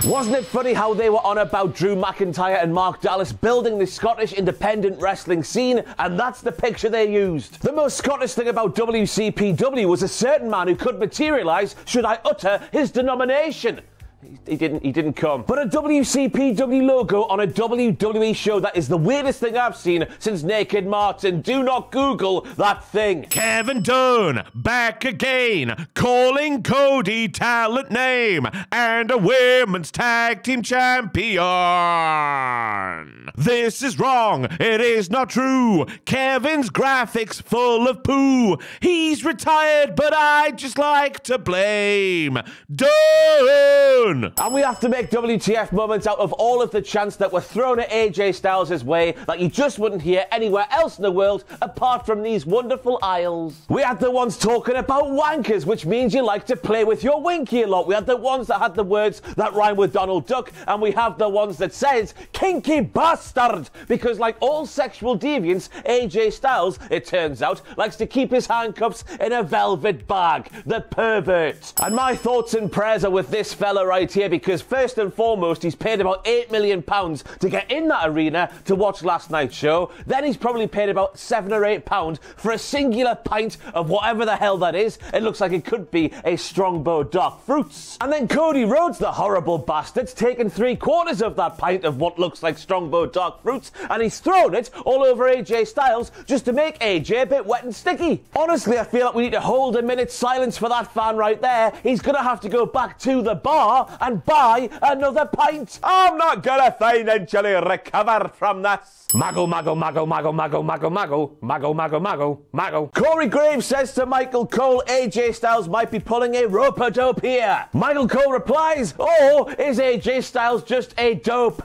Wasn't it funny how they were on about Drew McIntyre and Mark Dallas building the Scottish independent wrestling scene, and that's the picture they used. The most Scottish thing about WCPW was a certain man who could materialise should I utter his denomination. He didn't come. But a WCPW logo on a WWE show, that is the weirdest thing I've seen since Naked Martin. Do not Google that thing. Kevin Dunn, back again, calling Cody talent name and a women's tag team champion. This is wrong. It is not true. Kevin's graphics full of poo. He's retired, but I just like to blame Dunn. And we have to make WTF moments out of all of the chants that were thrown at AJ Styles' way that you just wouldn't hear anywhere else in the world apart from these wonderful aisles. We had the ones talking about wankers, which means you like to play with your winky a lot. We had the ones that had the words that rhyme with Donald Duck, and we have the ones that says kinky bastard, because like all sexual deviants, AJ Styles, it turns out, likes to keep his handcuffs in a velvet bag. The pervert. And my thoughts and prayers are with this fella right here, because first and foremost he's paid about £8 million to get in that arena to watch last night's show. Then he's probably paid about £7 or £8 for a singular pint of whatever the hell that is. It looks like it could be a Strongbow dark fruits. And then Cody Rhodes, the horrible bastard's taken 3/4 of that pint of what looks like Strongbow dark fruits and he's thrown it all over AJ Styles just to make AJ a bit wet and sticky. Honestly, I feel like we need to hold a minute's silence for that fan right there. He's gonna have to go back to the bar and buy another pint. I'm not gonna financially recover from this. Maggle, maggle, maggle, maggle, maggle, maggle, maggle, maggle, maggle, maggle, maggle. Corey Graves says to Michael Cole, AJ Styles might be pulling a rope-a-dope here. Michael Cole replies, or is AJ Styles just a dope?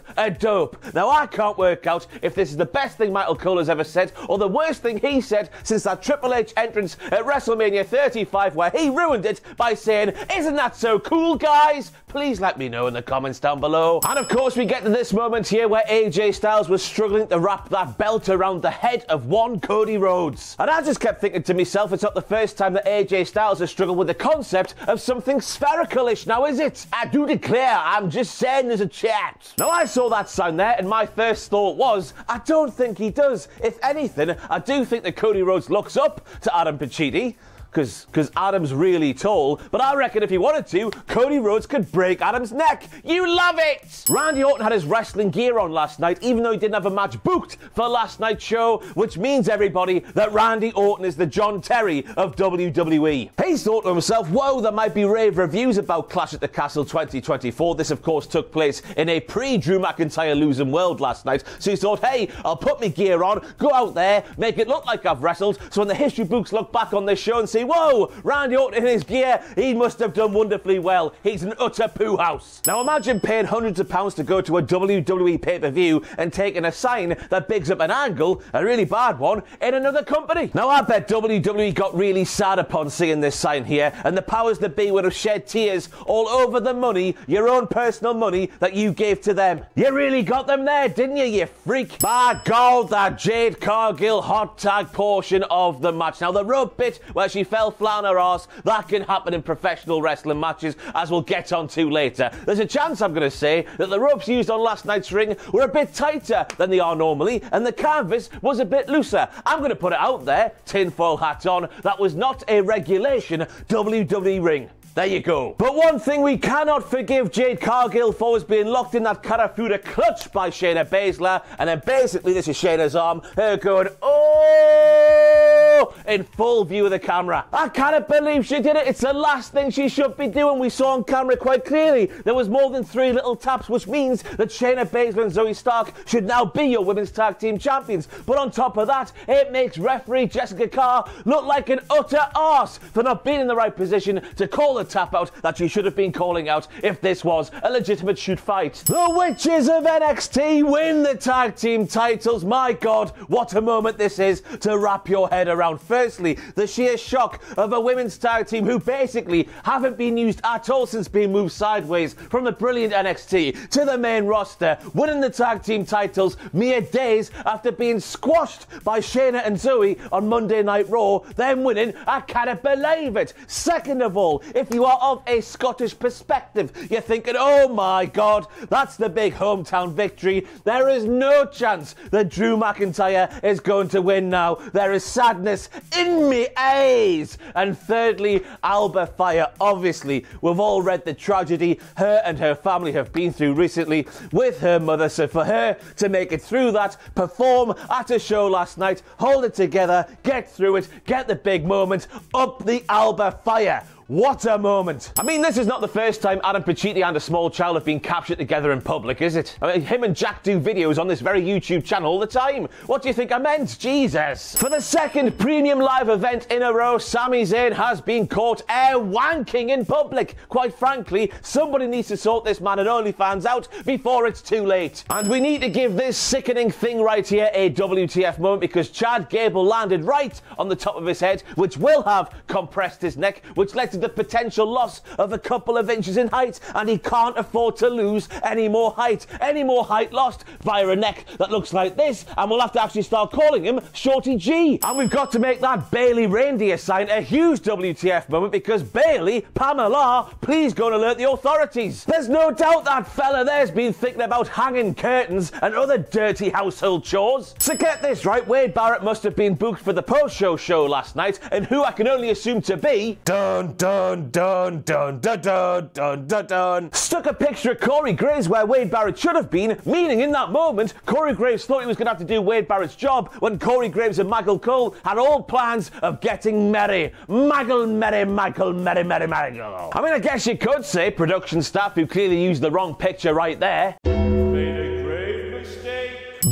Now I can't work out if this is the best thing Michael Cole has ever said or the worst thing he said since that Triple H entrance at WrestleMania 35 where he ruined it by saying, isn't that so cool, guys? Please let me know in the comments down below. And of course we get to this moment here where AJ Styles was struggling to wrap that belt around the head of one Cody Rhodes. And I just kept thinking to myself, it's not the first time that AJ Styles has struggled with the concept of something spherical-ish now, is it? I do declare, I'm just saying there's a chat. Now I saw that sign there and my first thought was, I don't think he does. If anything, I do think that Cody Rhodes looks up to Adam Pacitti, because Adam's really tall, but I reckon if he wanted to, Cody Rhodes could break Adam's neck. You love it! Randy Orton had his wrestling gear on last night, even though he didn't have a match booked for last night's show, which means, everybody, that Randy Orton is the John Terry of WWE. He thought to himself, whoa, there might be rave reviews about Clash at the Castle 2024. This, of course, took place in a pre-Drew McIntyre losing world last night, so he thought, hey, I'll put my gear on, go out there, make it look like I've wrestled, so when the history books look back on this show and say, whoa, Randy Orton in his gear, he must have done wonderfully well. He's an utter poo house. Now imagine paying hundreds of pounds to go to a WWE pay-per-view and taking a sign that bigs up an angle, a really bad one, in another company. Now I bet WWE got really sad upon seeing this sign here, and the powers that be would have shed tears all over the money, your own personal money, that you gave to them. You really got them there, didn't you, you freak? By God, that Jade Cargill hot tag portion of the match. Now the rope bit where she fell flat on her arse, that can happen in professional wrestling matches, as we'll get on to later. There's a chance, I'm going to say, that the ropes used on last night's ring were a bit tighter than they are normally, and the canvas was a bit looser. I'm going to put it out there, tinfoil hat on, that was not a regulation WWE ring. There you go. But one thing we cannot forgive Jade Cargill for is being locked in that Karafuda clutch by Shayna Baszler, and then basically this is Shayna's arm, her going, oh, in full view of the camera. I cannot believe she did it. It's the last thing she should be doing. We saw on camera quite clearly there was more than 3 little taps, which means that Shayna Baszler and Zoey Stark should now be your women's tag team champions. But on top of that, it makes referee Jessica Carr look like an utter arse for not being in the right position to call the tap out that she should have been calling out if this was a legitimate shoot fight. The Witches of NXT win the tag team titles. My God, what a moment this is to wrap your head around. firstly, the sheer shock of a women's tag team who basically haven't been used at all since being moved sideways from the brilliant NXT to the main roster, winning the tag team titles mere days after being squashed by Shayna and Zoey on Monday Night Raw, then winning. I cannot believe it. Second of all, if you are of a Scottish perspective, you're thinking, oh my God, that's the big hometown victory. There is no chance that Drew McIntyre is going to win now. There is sadness in me eyes. And thirdly, Alba Fyre. Obviously, we've all read the tragedy her and her family have been through recently with her mother. So for her to make it through that, perform at a show last night, hold it together, get through it, get the big moment, up the Alba Fyre. What a moment. I mean, this is not the first time Adam Pacitti and a small child have been captured together in public, is it? I mean, him and Jack do videos on this very YouTube channel all the time. What do you think I meant? Jesus. For the second premium live event in a row, Sami Zayn has been caught air-wanking in public. Quite frankly, somebody needs to sort this man and OnlyFans out before it's too late. And we need to give this sickening thing right here a WTF moment, because Chad Gable landed right on the top of his head, which will have compressed his neck, which led to the potential loss of a couple of inches in height, and he can't afford to lose any more height. Any more height lost via a neck that looks like this, and we'll have to actually start calling him Shorty G. And we've got to make that Bayley reindeer sign a huge WTF moment, because Bayley, Pamela, please go and alert the authorities. There's no doubt that fella there's been thinking about hanging curtains and other dirty household chores. So get this right, Wade Barrett must have been booked for the post-show show last night, and who I can only assume to be dun dun dun dun dun dun dun dun dun stuck a picture of Corey Graves where Wade Barrett should have been, meaning in that moment Corey Graves thought he was going to have to do Wade Barrett's job, when Corey Graves and Michael Cole had all plans of getting merry. Michael merry, Michael merry, merry, merry. I mean, I guess you could say production staff who clearly used the wrong picture right there.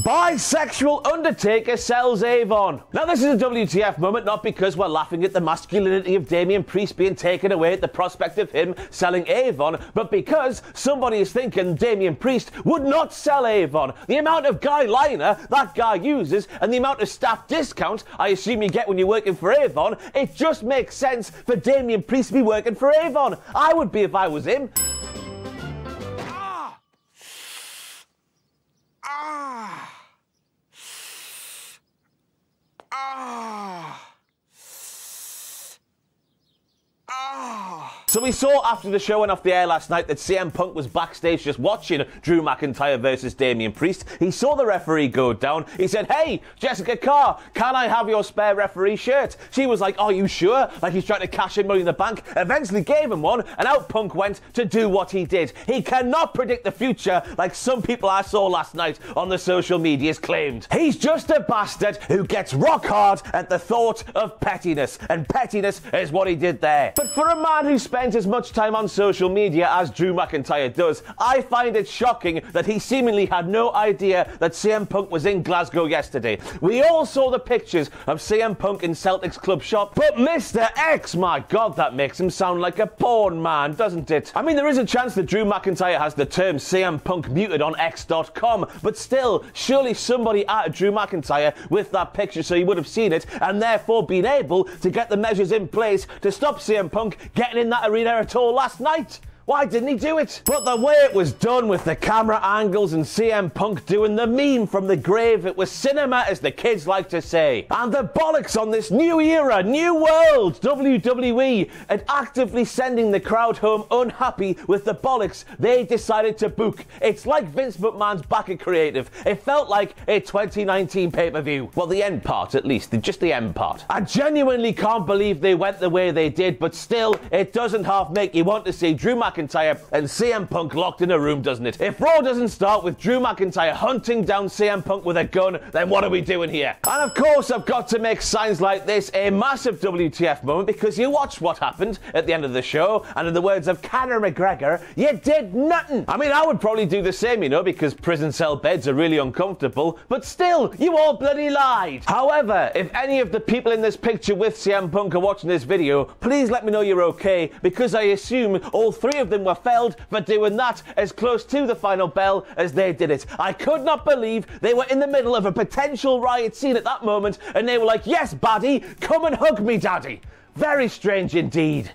Bisexual Undertaker sells Avon. Now, this is a WTF moment, not because we're laughing at the masculinity of Damian Priest being taken away at the prospect of him selling Avon, but because somebody is thinking Damian Priest would not sell Avon. The amount of guy liner that guy uses and the amount of staff discount I assume you get when you're working for Avon, it just makes sense for Damian Priest to be working for Avon. I would be if I was him. So we saw after the show went off the air last night that CM Punk was backstage just watching Drew McIntyre versus Damian Priest. He saw the referee go down. He said, "Hey, Jessica Carr, can I have your spare referee shirt?" She was like, "Are you sure?" Like he's trying to cash in Money in the Bank. Eventually gave him one, and out Punk went to do what he did. He cannot predict the future like some people I saw last night on the social medias claimed. He's just a bastard who gets rock hard at the thought of pettiness, and pettiness is what he did there. But for a man who spent as much time on social media as Drew McIntyre does, I find it shocking that he seemingly had no idea that CM Punk was in Glasgow yesterday. We all saw the pictures of CM Punk in Celtic's club shop, but Mr. X, my God, that makes him sound like a porn man, doesn't it? I mean, there is a chance that Drew McIntyre has the term CM Punk muted on X.com, but still, surely somebody added Drew McIntyre with that picture so he would have seen it, and therefore been able to get the measures in place to stop CM Punk getting in that arena at all last night. Why didn't he do it? But the way it was done, with the camera angles and CM Punk doing the meme from the grave, it was cinema, as the kids like to say. And the bollocks on this new era, new world, WWE, and actively sending the crowd home unhappy with the bollocks they decided to book. It's like Vince McMahon's back at creative. It felt like a 2019 pay-per-view. Well, the end part, at least. Just the end part. I genuinely can't believe they went the way they did, but still, it doesn't half make you want to see Drew McIntyre and CM Punk locked in a room, doesn't it? If Raw doesn't start with Drew McIntyre hunting down CM Punk with a gun, then what are we doing here? And of course, I've got to make signs like this a massive WTF moment, because you watched what happened at the end of the show, and in the words of Conor McGregor, you did nothing. I mean, I would probably do the same, you know, because prison cell beds are really uncomfortable, but still, you all bloody lied. However, if any of the people in this picture with CM Punk are watching this video, please let me know you're okay, because I assume all three of of them were felled for doing that as close to the final bell as they did it. I could not believe they were in the middle of a potential riot scene at that moment and they were like, yes, baddie, come and hug me, daddy. Very strange indeed.